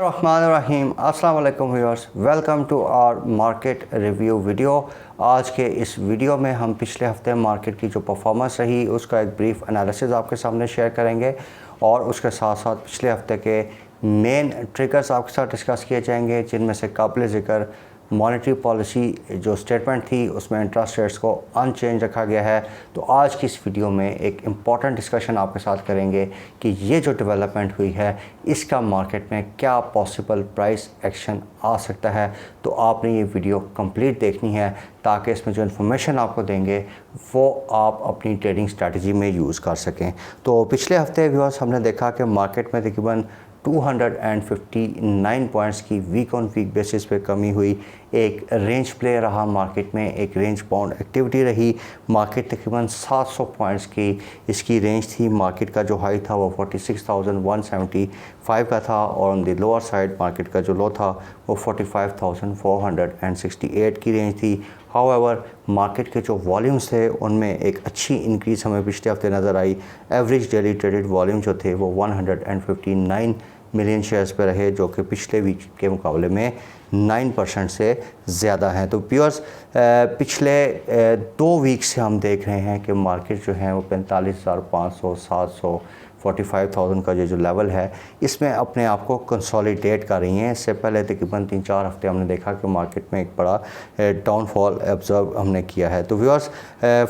रहीम अस्सलाम वालेकुम viewers, welcome to our market review video. आज के इस वीडियो में हम पिछले हफ्ते मार्केट की जो परफॉर्मेंस रही उसका एक ब्रीफ एनालिसिस आपके सामने शेयर करेंगे और उसके साथ साथ पिछले हफ्ते के मेन ट्रिगर्स आपके साथ डिस्कस किए जाएंगे, जिनमें से काबिल ज़िक्र मॉनेटरी पॉलिसी जो स्टेटमेंट थी उसमें इंटरेस्ट रेट्स को अनचेंज रखा गया है। तो आज की इस वीडियो में एक इम्पॉर्टेंट डिस्कशन आपके साथ करेंगे कि ये जो डेवलपमेंट हुई है इसका मार्केट में क्या पॉसिबल प्राइस एक्शन आ सकता है। तो आपने ये वीडियो कंप्लीट देखनी है ताकि इसमें जो इन्फॉर्मेशन आपको देंगे वो आप अपनी ट्रेडिंग स्ट्रैटेजी में यूज़ कर सकें। तो पिछले हफ्ते व्यूअर्स हमने देखा कि मार्केट में तकरीबन 259 पॉइंट्स की वीक ऑन वीक बेसिस पे कमी हुई। एक रेंज प्ले रहा मार्केट में, एक रेंज बाउंड एक्टिविटी रही। मार्केट तकरीबन 700 पॉइंट्स की इसकी रेंज थी। मार्केट का जो हाई था वो 46,175 का था और on the lower side market का जो लो था वो 45,468 की रेंज थी। हाउएवर मार्केट के जो वॉल्यूम्स थे उनमें एक अच्छी इंक्रीज़ हमें पिछले हफ्ते नज़र आई। एवरेज डेली ट्रेडेड वॉल्यूम जो थे वो 159 मिलियन शेयर्स पे रहे, जो कि पिछले वीक के मुकाबले में 9% से ज़्यादा हैं। तो व्यूअर्स पिछले 2 वीक से हम देख रहे हैं कि मार्केट जो है वो 45,500, 700, 45,000 का जो लेवल है इसमें अपने आप को कंसोलिडेट कर रही हैं। इससे पहले तकरीबन 3-4 हफ्ते हमने देखा कि मार्केट में एक बड़ा डाउनफॉल ऑब्ज़र्व हमने किया है। तो viewers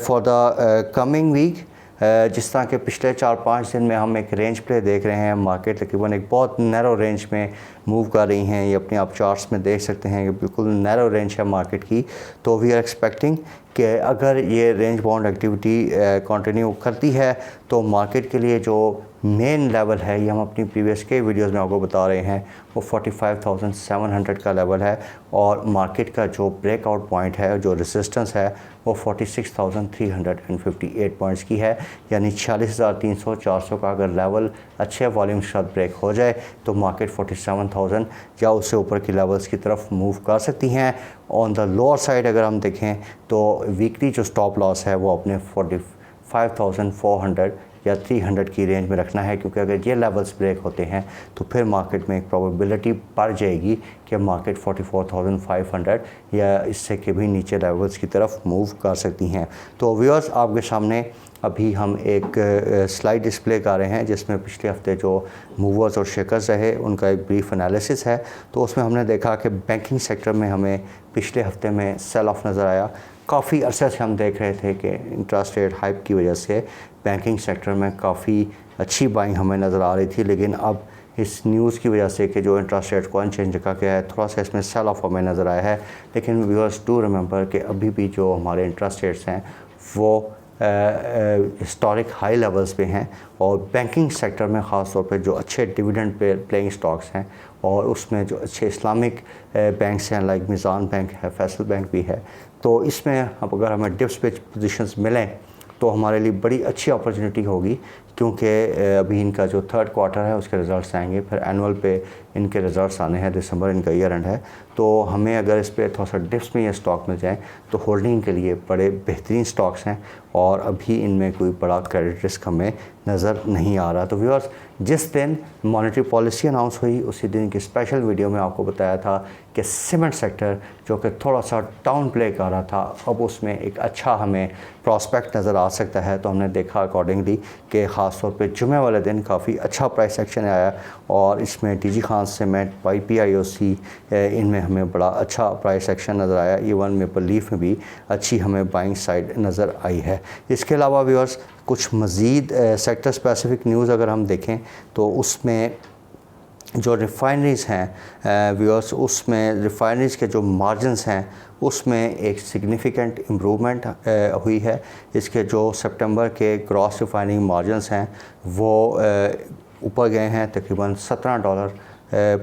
for the coming week जिस तरह के पिछले 4-5 दिन में हम एक रेंज प्ले देख रहे हैं, मार्केट तकरीबन एक बहुत नैरो रेंज में मूव कर रही हैं। ये अपने आप चार्ट्स में देख सकते हैं कि बिल्कुल नैरो रेंज है मार्केट की। तो वी आर एक्सपेक्टिंग कि अगर ये रेंज बाउंड एक्टिविटी कंटिन्यू करती है तो मार्केट के लिए जो मेन लेवल है, ये हम अपनी प्रीवियस के वीडियोस में आपको बता रहे हैं, वो 45,700 का लेवल है और मार्केट का जो ब्रेकआउट पॉइंट है, जो रेजिस्टेंस है, वो 46,358 पॉइंट्स की है। यानी 46,300-400 का अगर लेवल अच्छे वॉल्यूम के साथ ब्रेक हो जाए तो मार्केट 47,000 या उससे ऊपर की लेवल्स की तरफ मूव कर सकती हैं। ऑन द लोअर साइड अगर हम देखें तो वीकली जो स्टॉप लॉस है वो अपने 45,400 या 300 की रेंज में रखना है, क्योंकि अगर ये लेवल्स ब्रेक होते हैं तो फिर मार्केट में एक प्रोबेबिलिटी बढ़ जाएगी कि मार्केट 44,500 या इससे के भी नीचे लेवल्स की तरफ मूव कर सकती हैं। तो व्यूअर्स आपके सामने अभी हम एक स्लाइड डिस्प्ले कर रहे हैं जिसमें पिछले हफ्ते जो मूवर्स और शेकर्स रहे उनका एक ब्रीफ एनालिसिस है। तो उसमें हमने देखा कि बैंकिंग सेक्टर में हमें पिछले हफ्ते में सेल ऑफ नज़र आया। काफ़ी अरसे से हम देख रहे थे कि इंटरेस्ट रेट हाइप की वजह से बैंकिंग सेक्टर में काफ़ी अच्छी बाइंग हमें नज़र आ रही थी, लेकिन अब इस न्यूज़ की वजह से कि जो इंटरेस्ट रेट को अनचेंज रखा गया है, थोड़ा सा इसमें सेल ऑफ हमें नज़र आया है। लेकिन व्यूअर्स डू रिमेंबर कि अभी भी जो हमारे इंटरेस्ट रेट्स हैं वो हिस्टोरिक हाई लेवल्स पे हैं और बैंकिंग सेक्टर में ख़ास तौर पे जो अच्छे डिविडेंड पे प्लेइंग स्टॉक्स हैं और उसमें जो अच्छे इस्लामिक बैंक्स हैं लाइक मिज़ान बैंक है, फैसल बैंक भी है, तो इसमें अगर हमें डिप्स पे पोजीशंस मिलें तो हमारे लिए बड़ी अच्छी अपॉर्चुनिटी होगी, क्योंकि अभी इनका जो 3rd क्वार्टर है उसके रिज़ल्ट्स आएंगे, फिर एनुअल पे इनके रिज़ल्ट्स आने हैं, दिसंबर इनका ईयर एंड है। तो हमें अगर इस पर थोड़ा सा डिप्स में ये स्टॉक मिल जाए तो होल्डिंग के लिए बड़े बेहतरीन स्टॉक्स हैं और अभी इनमें कोई बड़ा क्रेडिट रिस्क हमें नज़र नहीं आ रहा। तो व्यूअर्स जिस दिन मॉनेटरी पॉलिसी अनाउंस हुई उसी दिन की स्पेशल वीडियो में आपको बताया था कि सीमेंट सेक्टर जो कि थोड़ा सा डाउन प्ले कर रहा था, अब उसमें एक अच्छा हमें प्रॉस्पेक्ट नज़र आ सकता है। तो हमने देखा अकॉर्डिंगली कि ख़ास तौर पे जुमे वाले दिन काफ़ी अच्छा प्राइस एक्शन आया और इसमें टीजी खान सीमेंट, YPIOC इनमें हमें बड़ा अच्छा प्राइस एक्शन नज़र आया। इवन मेपल लीफ में भी अच्छी हमें बाइंग साइड नज़र आई है। इसके अलावा व्यूअर्स कुछ मज़ीद सेक्टर स्पेसिफिक न्यूज़ अगर हम देखें तो उसमें जो रिफ़ाइनरीज़ हैं व्यूअर्स, उसमें रिफ़ाइनरीज़ के जो मार्जिनस हैं उसमें एक सिग्निफिकेंट इम्प्रूवमेंट हुई है। इसके जो सितंबर के ग्रॉस रिफाइनिंग मार्जिनस हैं वो ऊपर गए हैं, तकरीबन $17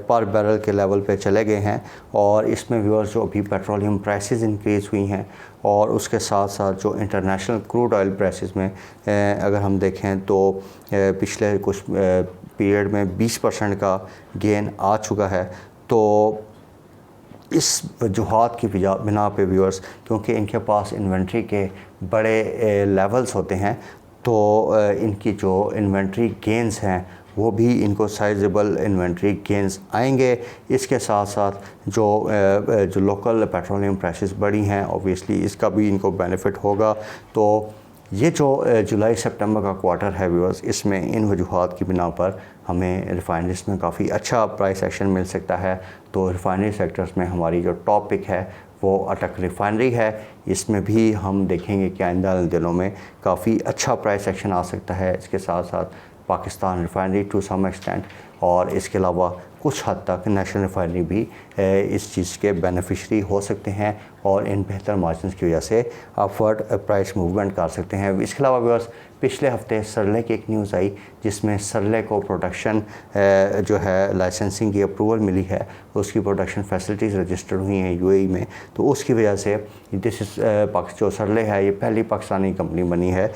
पर बैरल के लेवल पे चले गए हैं। और इसमें व्यूअर्स जो अभी पेट्रोलियम प्राइसेस इंक्रीज़ हुई हैं और उसके साथ साथ जो इंटरनेशनल क्रूड ऑयल प्राइसेस में अगर हम देखें तो पिछले कुछ पीरियड में 20% का गेन आ चुका है। तो इस वजूहात की बिना पे व्यूअर्स, क्योंकि इनके पास इन्वेंट्री के बड़े लेवल्स होते हैं, तो इनकी जो इन्वेंट्री गेंस हैं वो भी इनको साइजेबल इन्वेंट्री गेंस आएंगे। इसके साथ साथ जो लोकल पेट्रोलियम प्राइसेस बढ़ी हैं ऑब्वियसली इसका भी इनको बेनिफिट होगा। तो ये जो जुलाई सितंबर का क्वार्टर है व्यूअर्स, इसमें इन वजूहात की बिना पर हमें रिफाइनरीज में काफ़ी अच्छा प्राइस एक्शन मिल सकता है। तो रिफाइनरी सेक्टर्स में हमारी जो टॉप पिक है वो अटक रिफाइनरी है। इसमें भी हम देखेंगे कि आइंदा दिनों में काफ़ी अच्छा प्राइस एक्शन आ सकता है। इसके साथ साथ Pakistan refinery to some extent और इसके अलावा कुछ हद तक नेशनल रिफाइनरी भी इस चीज़ के बेनिफिशरी हो सकते हैं और इन बेहतर मार्जिन की वजह से अपवर्ड प्राइस मूवमेंट कर सकते हैं। इसके अलावा व्यूअर्स, पिछले हफ्ते सरले की एक न्यूज़ आई जिसमें सरले को प्रोडक्शन जो है लाइसेंसिंग की अप्रूवल मिली है, उसकी प्रोडक्शन फैसिलिटीज़ रजिस्टर्ड हुई हैं यूएई में। तो उसकी वजह से जो सरले है ये पहली पाकिस्तानी कंपनी बनी है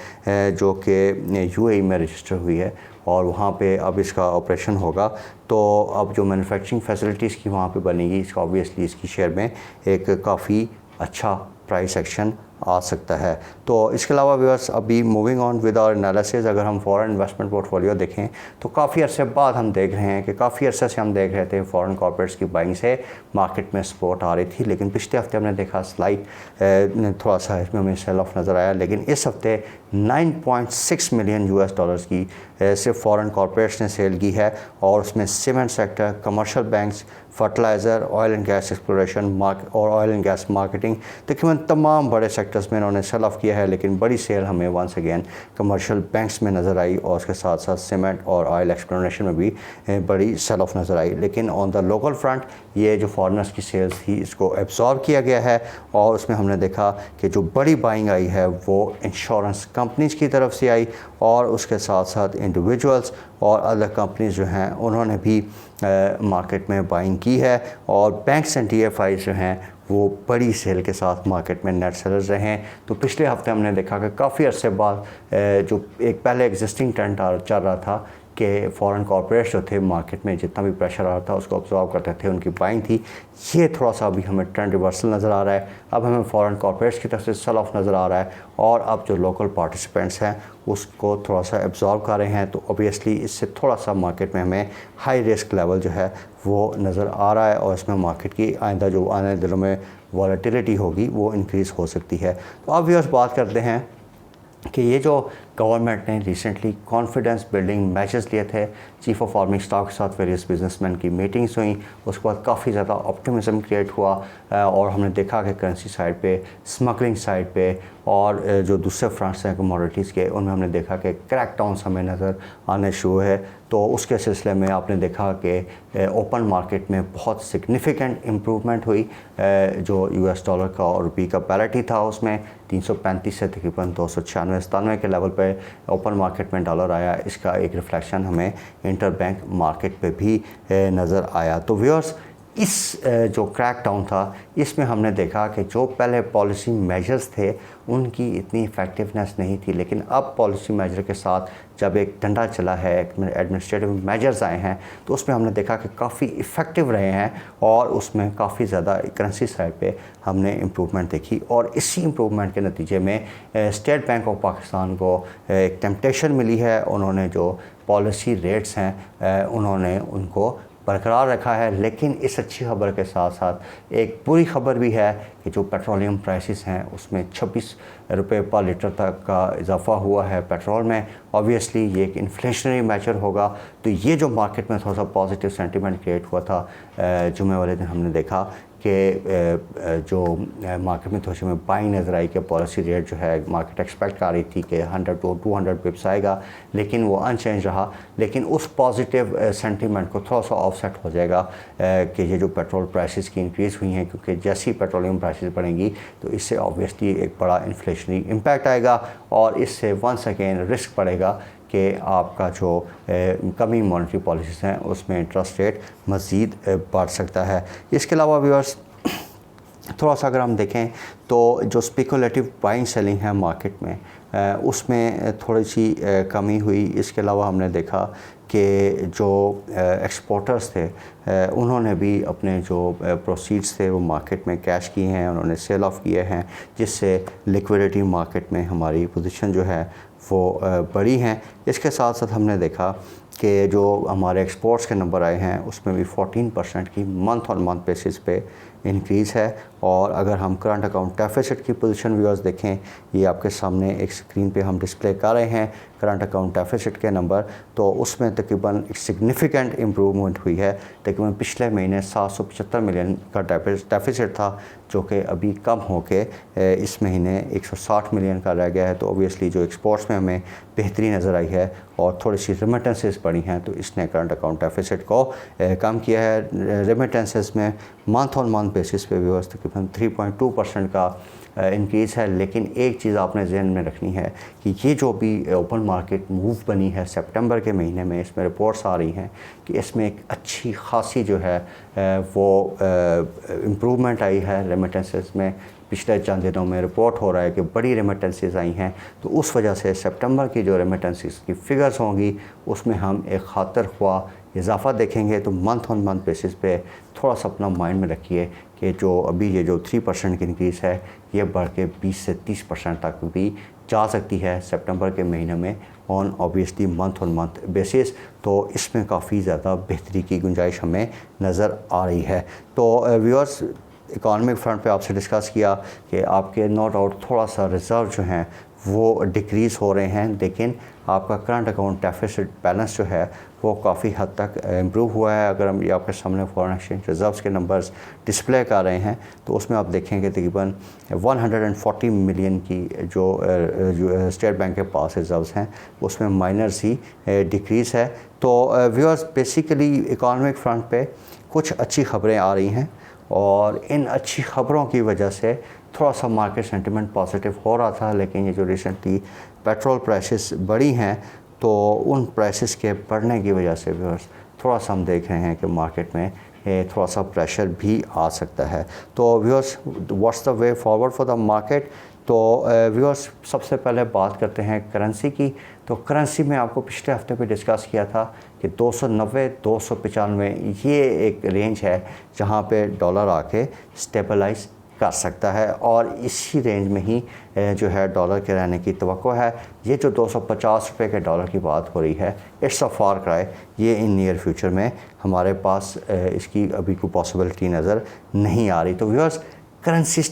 जो कि यूएई में रजिस्टर हुई है और वहाँ पे अब इसका ऑपरेशन होगा। तो अब जो मैन्युफैक्चरिंग फैसिलिटीज़ की वहाँ पे बनेगी, इसका ऑब्वियसली इसकी शेयर में एक काफ़ी अच्छा प्राइस एक्शन आ सकता है। तो इसके अलावा व्यूअर्स, अभी moving on with our analysis, अगर हम फॉरेन इन्वेस्टमेंट पोर्टफोलियो देखें तो काफ़ी अरसे बाद हम देख रहे हैं कि काफ़ी अरसे से हम देख रहे थे फॉरेन कॉर्पोरेट्स की बाइंग से मार्केट में सपोर्ट आ रही थी, लेकिन पिछले हफ्ते हमने देखा स्लाइड थोड़ा सा इसमें हमें सेल ऑफ नज़र आया। लेकिन इस हफ्ते 9.6 मिलियन US डॉलर्स की सिर्फ फॉरेन कॉर्पोरेट्स ने सेल की है और उसमें cement sector, commercial banks, fertiliser, oil and gas exploration और ऑयल एंड गैस मार्केटिंग, तकरीबन तमाम बड़े सेक्टर्स में इन्होंने सेल ऑफ किया है। लेकिन बड़ी सेल हमें वंस अगेन कमर्शियल बैंक्स में नज़र आई और उसके साथ साथ सीमेंट और ऑयल एक्सप्लोरेशन में भी बड़ी सेल ऑफ नज़र आई। लेकिन ऑन द लोकल फ्रंट ये जो फॉरेनर्स की सेल्स थी इसको एब्जॉर्ब किया गया है और उसमें हमने देखा कि जो बड़ी बाइंग आई है वो इंश्योरेंस कंपनीज़ की तरफ से आई और उसके साथ साथ इंडिविजुअल्स और अदर कंपनीज़ जो हैं उन्होंने भी मार्केट में बाइंग की है और बैंक्स एंड DFIs जो हैं वो बड़ी सेल के साथ मार्केट में नेट सेलर्स रहे हैं। तो पिछले हफ्ते हमने देखा कि काफ़ी अरसे बाद जो एक पहले एग्जिस्टिंग ट्रेंड चल रहा था कि फॉरेन कॉर्पोरेट्स जो थे मार्केट में जितना भी प्रेशर आ रहा था उसको ऑब्जॉर्व करते थे, उनकी बाइंग थी। ये थोड़ा सा अभी हमें ट्रेंड रिवर्सल नज़र आ रहा है। अब हमें फॉरेन कॉर्पोरेट्स की तरफ से सेल ऑफ नज़र आ रहा है और अब जो लोकल पार्टिसिपेंट्स हैं उसको थोड़ा सा एब्जॉर्व कर रहे हैं। तो ऑब्वियसली इससे थोड़ा सा मार्केट में हमें हाई रिस्क लेवल जो है वो नज़र आ रहा है और इसमें मार्केट की आइंदा जो आने वाले दिनों में वॉलेटिलिटी होगी वो इंक्रीज़ हो सकती है। तो अब व्यूअर्स, बात करते हैं कि ये जो गवर्नमेंट ने रिसेंटली कॉन्फिडेंस बिल्डिंग मेजर्स लिए थे, चीफ ऑफ आर्मी स्टाफ के साथ वेरियस बिजनेसमैन की मीटिंग्स हुई, उसके बाद काफ़ी ज़्यादा ऑप्टिमिज्म क्रिएट हुआ और हमने देखा कि करेंसी साइड पे, स्मगलिंग साइड पे और जो दूसरे फ्रंट्स हैं कमोडिटीज़ के, उनमें हमने देखा कि क्रैक डाउन्स हमें नज़र आने शुरू है। तो उसके सिलसिले में आपने देखा कि ओपन मार्केट में बहुत सिग्निफिकेंट इम्प्रूवमेंट हुई। जो US डॉलर का और रुपये का पैरिटी था उसमें 335 से तकरीबन 296-97 के लेवल पे ओपन मार्केट में डॉलर आया। इसका एक रिफ्लेक्शन हमें इंटर बैंक मार्केट पे भी नज़र आया। तो व्यूअर्स, इस जो क्रैक डाउन था इसमें हमने देखा कि जो पहले पॉलिसी मेजर्स थे उनकी इतनी इफ़ेक्टिवनेस नहीं थी, लेकिन अब पॉलिसी मेजर के साथ जब एक डंडा चला है, एडमिनिस्ट्रेटिव मेजर्स आए हैं, तो उसमें हमने देखा कि काफ़ी इफ़ेक्टिव रहे हैं और उसमें काफ़ी ज़्यादा करेंसी साइड पे हमने इम्प्रूवमेंट देखी। और इसी इम्प्रूवमेंट के नतीजे में स्टेट बैंक ऑफ पाकिस्तान को एक टेम्पटेशन मिली है। उन्होंने जो पॉलिसी रेट्स हैं उन्होंने उनको बरकरार रखा है। लेकिन इस अच्छी खबर के साथ साथ एक बुरी खबर भी है कि जो पेट्रोलियम प्राइसेस हैं उसमें 26 रुपये पर लीटर तक का इजाफा हुआ है पेट्रोल में। ऑब्वियसली ये एक इन्फ्लेशनरी मैटर होगा। तो ये जो मार्केट में थोड़ा सा पॉजिटिव सेंटीमेंट क्रिएट हुआ था जुमे वाले दिन, हमने देखा कि जो मार्केट में थोड़ी सी में बाइंग नज़र आई कि पॉलिसी रेट जो है मार्केट एक्सपेक्ट कर रही थी कि 100 to 200 पिप्स आएगा, लेकिन वो अनचेंज रहा। लेकिन उस पॉजिटिव सेंटीमेंट को थोड़ा सा ऑफसेट हो जाएगा कि ये जो पेट्रोल प्राइसेस की इंक्रीज़ हुई हैं, क्योंकि जैसी पेट्रोलियम प्राइसेस बढ़ेंगी तो इससे ऑब्वियसली एक बड़ा इन्फ्लेशनरी इम्पैक्ट आएगा और इससे वंस अगेन रिस्क बढ़ेगा कि आपका जो कमी मॉनेटरी पॉलिसीज़ हैं उसमें इंटरेस्ट रेट मज़ीद बढ़ सकता है। इसके अलावा व्यूअर्स, थोड़ा सा अगर हम देखें तो जो स्पेकुलेटिव बाइंग सेलिंग है मार्केट में उसमें थोड़ी सी कमी हुई। इसके अलावा हमने देखा कि जो एक्सपोर्टर्स थे उन्होंने भी अपने जो प्रोसीड्स थे वो मार्केट में कैश किए हैं, उन्होंने सेल ऑफ किए हैं, जिससे लिक्विडिटी मार्केट में हमारी पोजीशन जो है वो बड़ी हैं। इसके साथ साथ हमने देखा कि जो हमारे एक्सपोर्ट्स के नंबर आए हैं उसमें भी 14% की मंथ ऑन मंथ बेसिस पे इंक्रीज़ है। और अगर हम करंट अकाउंट डेफिसिट की पोजीशन व्यूअर्स देखें, ये आपके सामने एक स्क्रीन पे हम डिस्प्ले कर रहे हैं करंट अकाउंट डेफिसिट के नंबर, तो उसमें तकरीबन एक सिग्निफिकेंट इम्प्रूवमेंट हुई है। तकरीबन पिछले महीने 775 मिलियन का डेफिसिट था, जो कि अभी कम होके इस महीने 160 मिलियन का रह गया है। तो ओबियसली जो एक्सपोर्ट्स में हमें बेहतरी नज़र आई है और थोड़ी सी रेमिटेंसेस बढ़ी हैं, तो इसने करंट अकाउंट डेफिसिट को कम किया है। रेमिटेंसेस में मंथ ऑन मंथ बेसिस पे व्यूअर्स तकरीबन 3.2% का इंक्रीज़ है। लेकिन एक चीज़ आपने जहन में रखनी है कि ये जो भी ओपन मार्केट मूव बनी है सितंबर के महीने में, इसमें रिपोर्ट्स आ रही हैं कि इसमें एक अच्छी खासी जो है वो इम्प्रूवमेंट आई है रेमिटेंसेस में। पिछले चंद दिनों में रिपोर्ट हो रहा है कि बड़ी रेमिटेंसेस आई हैं, तो उस वजह से सितंबर की जो रेमिटेंसेस की फ़िगर्स होंगी उसमें हम एक खातिर ख्वाह इजाफा देखेंगे। तो मंथ ऑन मंथ बेसिस पे थोड़ा सा अपना माइंड में रखिए कि जो अभी ये जो 3% की इंक्रीज़ है ये बढ़ के 20 से 30% तक भी जा सकती है सितंबर के महीने में on obviously month on month basis. तो इसमें काफ़ी ज़्यादा बेहतरी की गुंजाइश हमें नज़र आ रही है। तो व्यूअर्स, इकॉनमिक फ्रंट पे आपसे डिस्कस किया कि आपके नो डाउट थोड़ा सा रिज़र्व जो हैं वो डिक्रीज़ हो रहे हैं, लेकिन आपका करंट अकाउंट डेफिसिट बैलेंस जो है वो काफ़ी हद तक इम्प्रूव हुआ है। अगर हम ये आपके सामने फॉरेन एक्सचेंज रिज़र्व्स के नंबर्स डिस्प्ले कर रहे हैं, तो उसमें आप देखेंगे तकरीबन 140 मिलियन की जो स्टेट बैंक के पास रिज़र्व्स हैं उसमें माइनर सी डिक्रीज़ है। तो व्यूअर्स, बेसिकली इकॉनमिक फ्रंट पे कुछ अच्छी खबरें आ रही हैं और इन अच्छी खबरों की वजह से थोड़ा सा मार्केट सेंटिमेंट पॉजिटिव हो रहा था। लेकिन ये जो रिसेंटली पेट्रोल प्राइसेस बढ़ी हैं, तो उन प्राइसेस के बढ़ने की वजह से व्यूअर्स थोड़ा सा हम देख रहे हैं कि मार्केट में थोड़ा सा प्रेशर भी आ सकता है। तो viewers, what's the way forward for the market? तो व्यूअर्स, सबसे पहले बात करते हैं करेंसी की। तो करेंसी में आपको पिछले हफ्ते पे डिस्कस किया था कि 290 295 ये एक रेंज है जहाँ पे डॉलर आके स्टेबलाइज कर सकता है और इसी रेंज में ही जो है डॉलर के रहने की तवक्को है। ये जो 250 रुपये के डॉलर की बात हो रही है, इट्स अ फार क्राई। ये इन नियर फ्यूचर में हमारे पास इसकी अभी कोई पॉसिबिलिटी नज़र नहीं आ रही। तो व्यूअर्स, करेंसी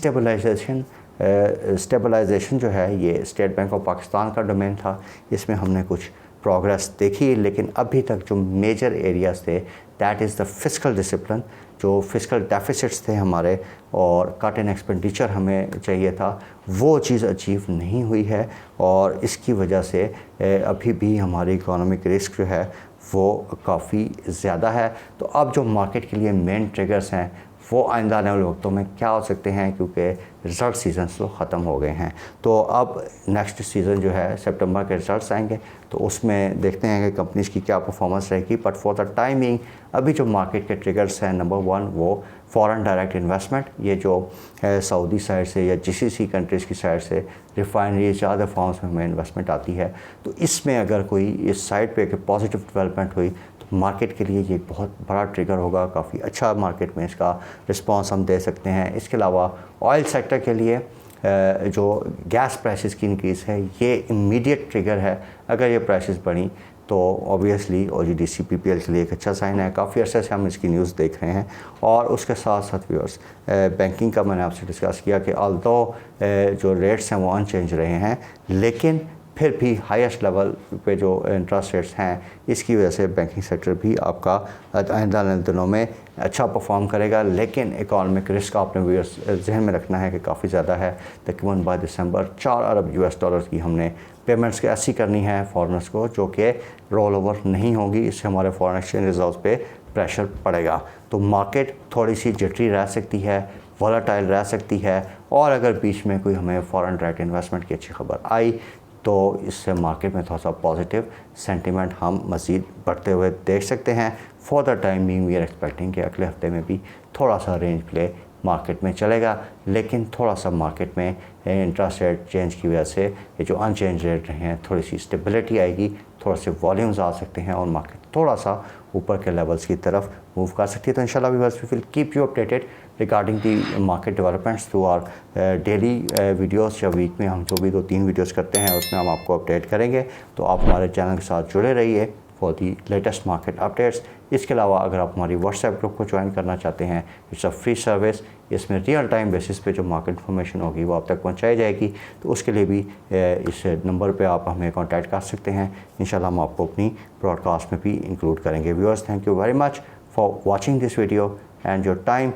स्टेबलाइजेशन जो है ये स्टेट बैंक ऑफ पाकिस्तान का डोमेन था, इसमें हमने कुछ प्रोग्रेस देखी, लेकिन अभी तक जो मेजर एरियाज़ थे that is the fiscal discipline. जो फिस्कल डेफिसिट्स थे हमारे और कट इन एक्सपेंडिचर हमें चाहिए था, वो चीज़ अचीव नहीं हुई है और इसकी वजह से अभी भी हमारी इकोनॉमिक रिस्क जो है वो काफ़ी ज़्यादा है। तो अब जो मार्केट के लिए मेन ट्रिगर्स हैं वो आइंदा आने वाले वक्तों में क्या हो सकते हैं, क्योंकि रिज़ल्ट सीजन्स तो ख़त्म हो गए हैं। तो अब नेक्स्ट सीज़न जो है सितंबर के रिज़ल्ट्स आएंगे, तो उसमें देखते हैं कि कंपनीज़ की क्या परफॉर्मेंस रहेगी। बट फॉर द टाइमिंग अभी जो मार्केट के ट्रिगर्स हैं, नंबर 1 वो फॉरेन डायरेक्ट इन्वेस्टमेंट, ये जो सऊदी साइड से या GCC कंट्रीज़ की साइड से रिफाइनरीज या अदर फॉर्म्स में हमें इन्वेस्टमेंट आती है, तो इसमें अगर कोई इस साइड पे पॉजिटिव डेवलपमेंट हुई तो मार्केट के लिए ये बहुत बड़ा ट्रिगर होगा। काफ़ी अच्छा मार्केट में इसका रिस्पांस हम दे सकते हैं। इसके अलावा ऑयल सेक्टर के लिए जो गैस प्राइसेस की इंक्रीज़ है ये इमीडिएट ट्रिगर है। अगर ये प्राइसेस बढ़ी तो ऑब्वियसली OGDC PPL के लिए एक अच्छा साइन है। काफ़ी अर्से से हम इसकी न्यूज़ देख रहे हैं। और उसके साथ साथ व्यूअर्स, बैंकिंग का मैंने आपसे डिस्कस किया कि ऑल्दो जो रेट्स हैं वो अनचेंज रहे हैं, लेकिन फिर भी हाईएस्ट लेवल पे जो इंटरेस्ट रेट्स हैं इसकी वजह से बैंकिंग सेक्टर भी आपका आइंदा दिनों में अच्छा परफॉर्म करेगा। लेकिन इकोनॉमिक रिस्क आपने व्यूअर्स जहन में रखना है कि काफ़ी ज़्यादा है। तकरीबन by December 4 Arab US dollar की हमने पेमेंट्स की ऐसी करनी है फॉरेनर्स को जो कि रोल ओवर नहीं होगी। इससे हमारे फॉरेन एक्सचेंज रिजर्व्स पे प्रेशर पड़ेगा। तो मार्केट थोड़ी सी जटरी रह सकती है, वॉलेटाइल रह सकती है, और अगर बीच में कोई हमें फॉरेन डायरेक्ट इन्वेस्टमेंट की अच्छी खबर आई तो इससे मार्केट में थोड़ा सा पॉजिटिव सेंटीमेंट हम मज़ीद बढ़ते हुए देख सकते हैं। For the time being we are expecting कि अगले हफ्ते में भी थोड़ा सा रेंज प्ले मार्केट में चलेगा, लेकिन थोड़ा सा मार्केट में इंटरेस्ट रेट चेंज की वजह से ये जो अनचेंज रेट रहे हैं थोड़ी सी स्टेबिलिटी आएगी, थोड़ा से वॉल्यूम्स आ सकते हैं और मार्केट थोड़ा सा ऊपर के लेवल्स की तरफ मूव कर सकती है। तो इंशाल्लाह viewers, we will keep you updated regarding the market developments through our daily videos. या वीक में हम जो भी 2-3 वीडियोस करते हैं उसमें हम आपको अपडेट करेंगे। तो आप हमारे चैनल के साथ जुड़े रहिए। For the latest market updates. इसके अलावा अगर आप हमारी व्हाट्सएप ग्रुप को ज्वाइन करना चाहते हैं, इट्स अ फ्री सर्विस। इसमें रियल टाइम बेसिस पे जो मार्केट इन्फॉर्मेशन होगी वो आप तक पहुंचाई जाएगी। तो उसके लिए भी इस नंबर पे आप हमें कांटेक्ट कर सकते हैं। इंशाल्लाह हम आपको अपनी ब्रॉडकास्ट में भी इंक्लूड करेंगे। Viewers, thank you very much for watching this video and your time.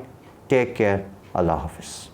Take care. अल्लाह हाफिज़।